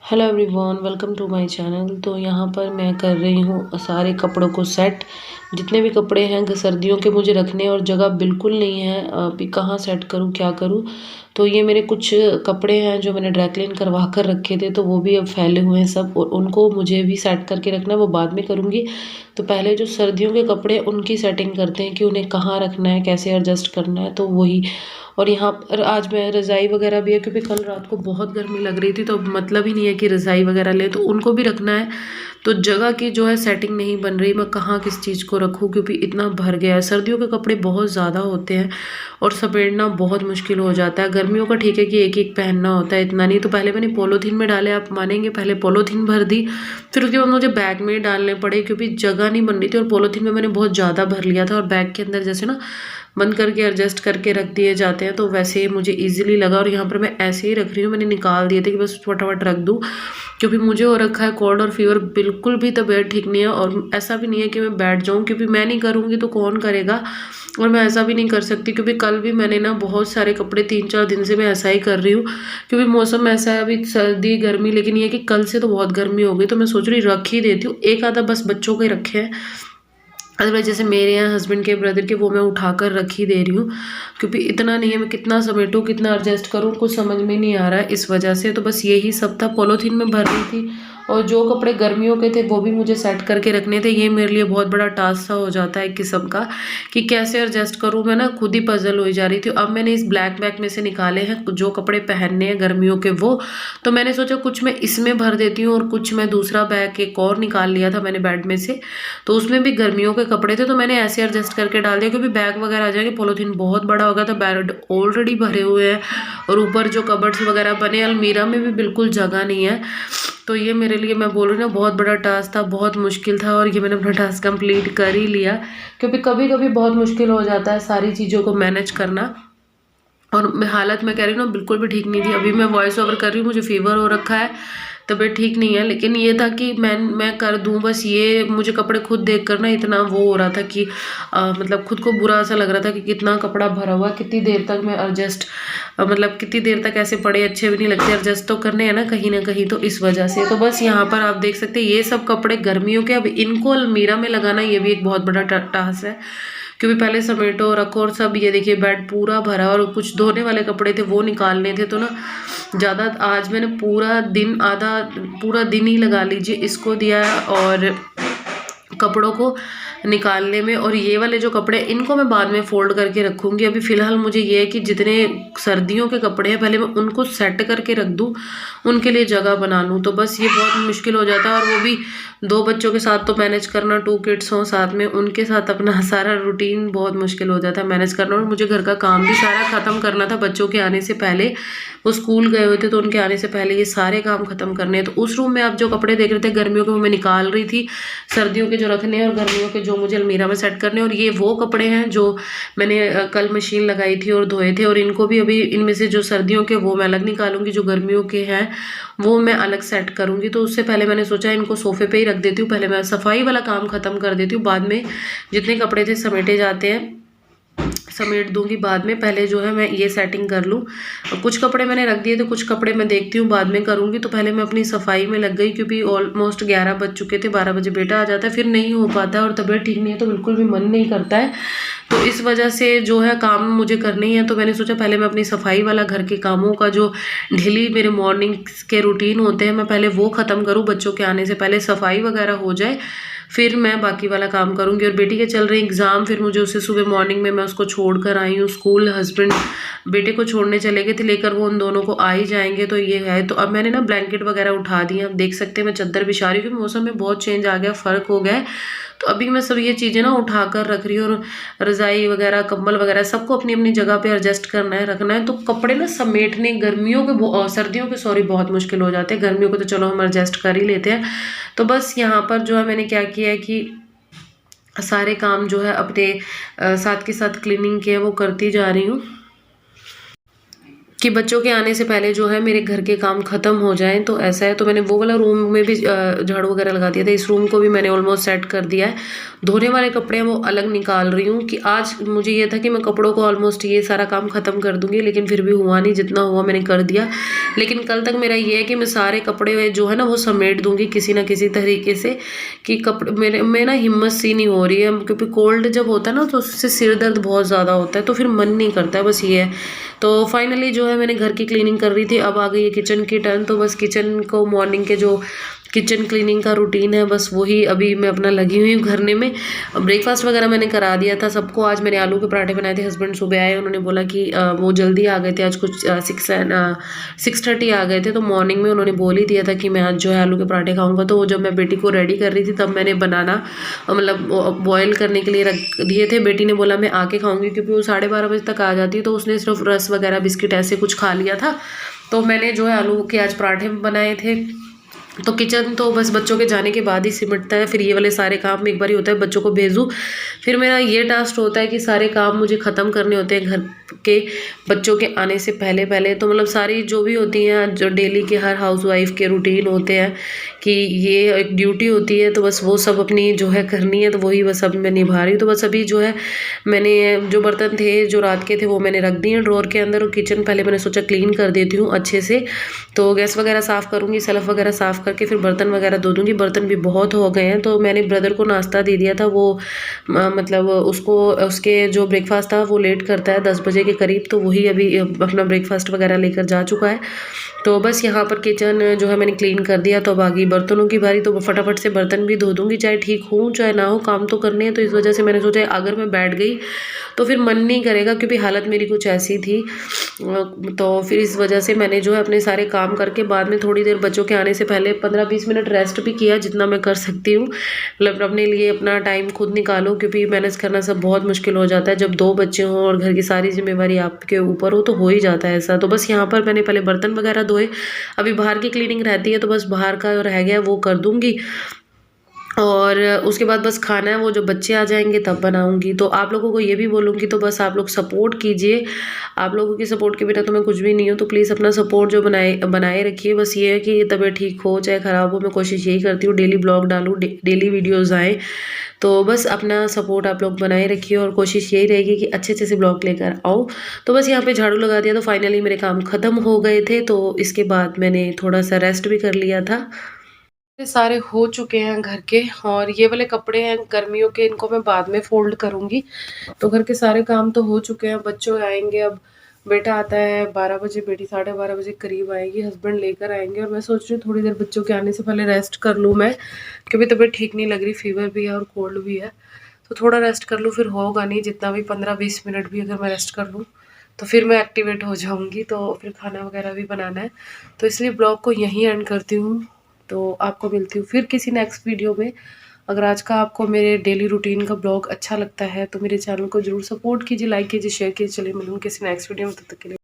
Hello everyone, welcome to my channel. तो यहाँ पर मैं कर रही हूँ सारे कपड़ों को सेट। जितने भी कपड़े हैं सर्दियों के मुझे रखने और जगह बिल्कुल नहीं है, अभी कहाँ सेट करूँ क्या करूँ। तो ये मेरे कुछ कपड़े हैं जो मैंने ड्राई क्लीन करवा कर रखे थे, तो वो भी अब फैले हुए हैं सब, और उनको मुझे भी सेट करके रखना है, वो बाद में करूँगी। तो पहले जो सर्दियों के कपड़े उनकी सेटिंग करते हैं कि उन्हें कहाँ रखना है, कैसे एडजस्ट करना है, तो वही। और यहाँ पर आज मैं रज़ाई वगैरह भी है, क्योंकि कल रात को बहुत गर्मी लग रही थी, तो मतलब ही नहीं है कि रज़ाई वगैरह ले, तो उनको भी रखना है। तो जगह की जो है सेटिंग नहीं बन रही, मैं कहाँ किस चीज़ को रखूँ, क्योंकि इतना भर गया है। सर्दियों के कपड़े बहुत ज़्यादा होते हैं और समेटना बहुत मुश्किल हो जाता है। गर्मियों का ठीक है कि एक एक पहनना होता है, इतना नहीं। तो पहले मैंने पॉलीथीन में डाले, आप मानेंगे, पहले पॉलीथीन भर दी, फिर उसके बाद मुझे बैग में ही डालने पड़े, क्योंकि जगह नहीं बन रही थी। और पॉलीथीन में मैंने बहुत ज़्यादा भर लिया था, और बैग के अंदर जैसे ना बंद करके एडजस्ट करके रख दिए जाते हैं, तो वैसे ही मुझे इजीली लगा। और यहाँ पर मैं ऐसे ही रख रही हूँ, मैंने निकाल दिए थे कि बस फटाफट रख दूँ, क्योंकि मुझे हो रखा है कोल्ड और फीवर, बिल्कुल भी तबीयत ठीक नहीं है। और ऐसा भी नहीं है कि मैं बैठ जाऊँ, क्योंकि मैं नहीं करूँगी तो कौन करेगा। और मैं ऐसा भी नहीं कर सकती, क्योंकि कल भी मैंने ना बहुत सारे कपड़े, 3-4 दिन से मैं ऐसा ही कर रही हूँ, क्योंकि मौसम ऐसा है, अभी सर्दी गर्मी, लेकिन ये है कि कल से तो बहुत गर्मी हो गई, तो मैं सोच रही रख ही देती हूँ। एक आधा बस बच्चों के रखे हैं, अदरवाइज जैसे मेरे यहाँ हस्बैंड के ब्रदर के, वो मैं उठाकर रख ही दे रही हूँ, क्योंकि इतना नहीं है, मैं कितना समेटूँ कितना एडजस्ट करूँ, कुछ समझ में नहीं आ रहा है इस वजह से। तो बस यही सब था, पॉलीथीन में भर रही थी। और जो कपड़े गर्मियों के थे वो भी मुझे सेट करके रखने थे। ये मेरे लिए बहुत बड़ा टास्क सा हो जाता है एक किस्म का, कि कैसे एडजस्ट करूँ। मैं ना खुद ही पजल हो जा रही थी। अब मैंने इस ब्लैक बैग में से निकाले हैं जो कपड़े पहनने हैं गर्मियों के, वो तो मैंने सोचा कुछ मैं इसमें भर देती हूँ, और कुछ मैं दूसरा बैग एक और निकाल लिया था मैंने बेड में से, तो उसमें भी गर्मियों के कपड़े थे, तो मैंने ऐसे एडजस्ट करके डाल दिया, क्योंकि बैग वगैरह आ जाएंगे। पॉलीथीन बहुत बड़ा हो गया था, बैग ऑलरेडी भरे हुए हैं, और ऊपर जो कबर्ड्स वगैरह बने, अलमीरा में भी बिल्कुल जगह नहीं है। तो ये मेरे लिए, मैं बोल रही हूँ ना, बहुत बड़ा टास्क था, बहुत मुश्किल था, और ये मैंने अपना टास्क कंप्लीट कर ही लिया, क्योंकि कभी कभी बहुत मुश्किल हो जाता है सारी चीज़ों को मैनेज करना। और हालत मैं कह रही हूँ ना, बिल्कुल भी ठीक नहीं थी। अभी मैं वॉइस ओवर कर रही हूँ, मुझे फीवर हो रखा है, तबीयत ठीक नहीं है, लेकिन ये था कि मैं कर दूं बस। ये मुझे कपड़े खुद देख कर ना इतना वो हो रहा था कि मतलब खुद को बुरा सा लग रहा था कि कितना कपड़ा भरा हुआ, कितनी देर तक मैं एडजस्ट, मतलब कितनी देर तक ऐसे पड़े अच्छे भी नहीं लगते, एडजस्ट तो करने हैं ना कहीं। तो इस वजह से तो बस यहाँ पर आप देख सकते हैं, ये सब कपड़े गर्मियों के, अब इनको अलमीरा में लगाना ये भी एक बहुत बड़ा टास्क है, क्योंकि पहले समेटो रखो और सब। ये देखिए बेड पूरा भरा, और कुछ धोने वाले कपड़े थे वो निकालने थे, तो ना ज़्यादा आज मैंने पूरा दिन ही लगा लीजिए इसको दिया, और कपड़ों को निकालने में। और ये वाले जो कपड़े, इनको मैं बाद में फोल्ड करके रखूँगी। अभी फ़िलहाल मुझे ये है कि जितने सर्दियों के कपड़े हैं पहले मैं उनको सेट करके रख दूँ, उनके लिए जगह बना लूँ। तो बस ये बहुत मुश्किल हो जाता है, और वो भी 2 बच्चों के साथ तो मैनेज करना, 2 किड्स हों साथ में, उनके साथ अपना सारा रूटीन बहुत मुश्किल हो जाता है मैनेज करना। और मुझे घर का काम भी सारा ख़त्म करना था बच्चों के आने से पहले। वो स्कूल गए हुए थे, तो उनके आने से पहले ये सारे काम ख़त्म करने हैं। तो उस रूम में आप जो कपड़े देख रहे थे गर्मियों के, वो मैं निकाल रही थी, सर्दियों के जो रखने हैं, और गर्मियों के जो मुझे अलमीरा में सेट करने। और ये वो कपड़े हैं जो मैंने कल मशीन लगाई थी और धोए थे, और इनको भी अभी इनमें से जो सर्दियों के वो मैं अलग निकालूंगी, जो गर्मियों के हैं वो मैं अलग सेट करूंगी। तो उससे पहले मैंने सोचा इनको सोफे पे ही रख देती हूँ, पहले मैं सफाई वाला काम खत्म कर देती हूँ, बाद में जितने कपड़े थे समेटे जाते हैं समेट दूंगी बाद में। पहले जो है मैं ये सेटिंग कर लूँ। कुछ कपड़े मैंने रख दिए, तो कुछ कपड़े मैं देखती हूँ बाद में करूँगी। तो पहले मैं अपनी सफाई में लग गई, क्योंकि ऑलमोस्ट 11 बज चुके थे, 12 बजे बेटा आ जाता है, फिर नहीं हो पाता है, और तबीयत ठीक नहीं है तो बिल्कुल भी मन नहीं करता है। तो इस वजह से जो है काम मुझे करने ही है। तो मैंने सोचा पहले मैं अपनी सफाई वाला, घर के कामों का जो डेली मेरे मॉर्निंग्स के रूटीन होते हैं, मैं पहले वो ख़त्म करूँ, बच्चों के आने से पहले सफाई वगैरह हो जाए, फिर मैं बाकी वाला काम करूँगी। और बेटी के चल रहे एग्ज़ाम, फिर मुझे उसे सुबह मॉर्निंग में मैं उसको छोड़ कर आई हूँ स्कूल। हस्बैंड बेटे को छोड़ने चले गए थे, लेकर वो उन दोनों को आ ही जाएंगे। तो ये है, तो अब मैंने ना ब्लैंकेट वगैरह उठा दिए, आप देख सकते हैं मैं चादर बिछा रही हूँ, क्योंकि मौसम में बहुत चेंज आ गया, फ़र्क हो गया है। तो अभी मैं सब ये चीज़ें ना उठा कर रख रही हूँ, और रज़ाई वगैरह, कंबल वगैरह सबको अपनी अपनी जगह पे एडजस्ट करना है, रखना है। तो कपड़े ना समेटने गर्मियों के, सर्दियों के सॉरी, बहुत मुश्किल हो जाते हैं। गर्मियों को तो चलो हम एडजस्ट कर ही लेते हैं। तो बस यहाँ पर जो है मैंने क्या किया है कि सारे काम जो है अपने साथ के साथ क्लीनिंग के वो करती जा रही हूँ, कि बच्चों के आने से पहले जो है मेरे घर के काम ख़त्म हो जाएँ, तो ऐसा है। तो मैंने वो वाला रूम में भी झाड़ू वगैरह लगा दिया था, इस रूम को भी मैंने ऑलमोस्ट सेट कर दिया है। धोने वाले कपड़े हैं वो अलग निकाल रही हूँ कि आज मुझे ये था कि मैं कपड़ों को ऑलमोस्ट ये सारा काम ख़त्म कर दूँगी, लेकिन फिर भी हुआ नहीं, जितना हुआ मैंने कर दिया। लेकिन कल तक मेरा ये है कि मैं सारे कपड़े जो है ना वो समेट दूँगी किसी न किसी तरीके से, कि कपड़े मेरे में ना हिम्मत सी नहीं हो रही है, क्योंकि कोल्ड जब होता है ना तो उससे सिर दर्द बहुत ज़्यादा होता है, तो फिर मन नहीं करता है, बस ये है। तो फाइनली जो है मैंने घर की क्लीनिंग कर रही थी, अब आ गई है किचन की टर्न। तो बस किचन को मॉर्निंग के जो किचन क्लीनिंग का रूटीन है बस वही अभी मैं अपना लगी हुई हूँ करने में। ब्रेकफास्ट वगैरह मैंने करा दिया था सबको। आज मैंने आलू के पराठे बनाए थे, हस्बैंड सुबह आए, उन्होंने बोला कि वो जल्दी आ गए थे आज, कुछ 6:30 आ गए थे, तो मॉर्निंग में उन्होंने बोल ही दिया था कि मैं आज जो है आलू के पराठे खाऊंगा। तो जब मैं बेटी को रेडी कर रही थी तब मैंने बनाना मतलब बॉयल करने के लिए रख दिए थे। बेटी ने बोला मैं आके खाऊंगी, क्योंकि वो 12:30 बजे तक आ जाती है, तो उसने सिर्फ रस वगैरह बिस्किट ऐसे कुछ खा लिया था। तो मैंने जो है आलू के आज पराठे बनाए थे। तो किचन तो बस बच्चों के जाने के बाद ही सिमटता है, फिर ये वाले सारे काम एक बार ही होता है, बच्चों को भेजूँ, फिर मेरा ये टास्क होता है कि सारे काम मुझे ख़त्म करने होते हैं घर के बच्चों के आने से पहले पहले। तो मतलब सारी जो भी होती हैं, जो डेली के हर हाउसवाइफ के रूटीन होते हैं कि ये एक ड्यूटी होती है, तो बस वो सब अपनी जो है करनी है, तो वही बस अब मैं निभा रही हूँ। तो बस अभी जो है मैंने जो बर्तन थे जो रात के थे वो मैंने रख दिए ड्रॉर के अंदर, और किचन पहले मैंने सोचा क्लीन कर देती हूँ अच्छे से। तो गैस वगैरह साफ़ करूँगी, सेल्फ वगैरह साफ़ करके फिर बर्तन वगैरह धो दूँगी। बर्तन भी बहुत हो गए हैं। तो मैंने ब्रदर को नाश्ता दे दिया था, वो मतलब उसको उसके जो ब्रेकफास्ट था वो लेट करता है 10 बजे के करीब, तो वही अभी अपना ब्रेकफास्ट वगैरह लेकर जा चुका है। तो बस यहाँ पर किचन जो है मैंने क्लीन कर दिया। तो अब आ गई बर्तनों की बारी, तो फटाफट से बर्तन भी धो दूँगी, चाहे ठीक हूँ चाहे ना हो, काम तो करने हैं। तो इस वजह से मैंने सोचा अगर मैं बैठ गई तो फिर मन नहीं करेगा, क्योंकि हालत मेरी कुछ ऐसी थी। तो फिर इस वजह से मैंने जो है अपने सारे काम करके बाद में थोड़ी देर बच्चों के आने से पहले 15-20 मिनट रेस्ट भी किया, जितना मैं कर सकती हूँ। मतलब अपने लिए अपना टाइम खुद निकालो, क्योंकि मैनेज करना सब बहुत मुश्किल हो जाता है जब 2 बच्चे हों और घर की सारी जिम्मेवारी आपके ऊपर हो, तो हो ही जाता है ऐसा। तो बस यहाँ पर मैंने पहले बर्तन वगैरह धोए, अभी बाहर की क्लीनिंग रहती है, तो बस बाहर का रह गया वो कर दूँगी, और उसके बाद बस खाना है वो जो बच्चे आ जाएंगे तब बनाऊंगी। तो आप लोगों को ये भी बोलूँगी, तो बस आप लोग सपोर्ट कीजिए, आप लोगों की सपोर्ट के बिना तो मैं कुछ भी नहीं हूँ। तो प्लीज़ अपना सपोर्ट जो बनाए रखिए। बस ये है कि तबीयत ठीक हो चाहे ख़राब हो, मैं कोशिश यही करती हूँ डेली ब्लॉग डालूँ, डेली वीडियोज़ आएँ। तो बस अपना सपोर्ट आप लोग बनाए रखिए, और कोशिश यही रहेगी कि अच्छे अच्छे से ब्लॉग लेकर आओ। तो बस यहाँ पे झाड़ू लगा दिया, तो फाइनली मेरे काम ख़त्म हो गए थे। तो इसके बाद मैंने थोड़ा सा रेस्ट भी कर लिया था। ये सारे हो चुके हैं घर के, और ये वाले कपड़े हैं गर्मियों के, इनको मैं बाद में फोल्ड करूंगी। तो घर के सारे काम तो हो चुके हैं। बच्चों आएंगे, अब बेटा आता है 12 बजे, बेटी 12:30 बजे करीब आएगी, हस्बैंड लेकर आएंगे। और मैं सोच रही हूँ थोड़ी देर बच्चों के आने से पहले रेस्ट कर लूँ मैं, क्योंकि तबीयत ठीक नहीं लग रही, फीवर भी है और कोल्ड भी है। तो थोड़ा रेस्ट कर लूँ, फिर होगा नहीं, जितना भी 15-20 मिनट भी अगर मैं रेस्ट कर लूँ तो फिर मैं एक्टिवेट हो जाऊँगी। तो फिर खाना वगैरह भी बनाना है, तो इसलिए ब्लॉग को यहीं एंड करती हूँ। तो आपको मिलती हूँ फिर किसी नेक्स्ट वीडियो में। अगर आज का आपको मेरे डेली रूटीन का ब्लॉग अच्छा लगता है तो मेरे चैनल को जरूर सपोर्ट कीजिए, लाइक कीजिए, शेयर कीजिए। चलिए मिलूँ किसी नेक्स्ट वीडियो में, तब तक के लिए।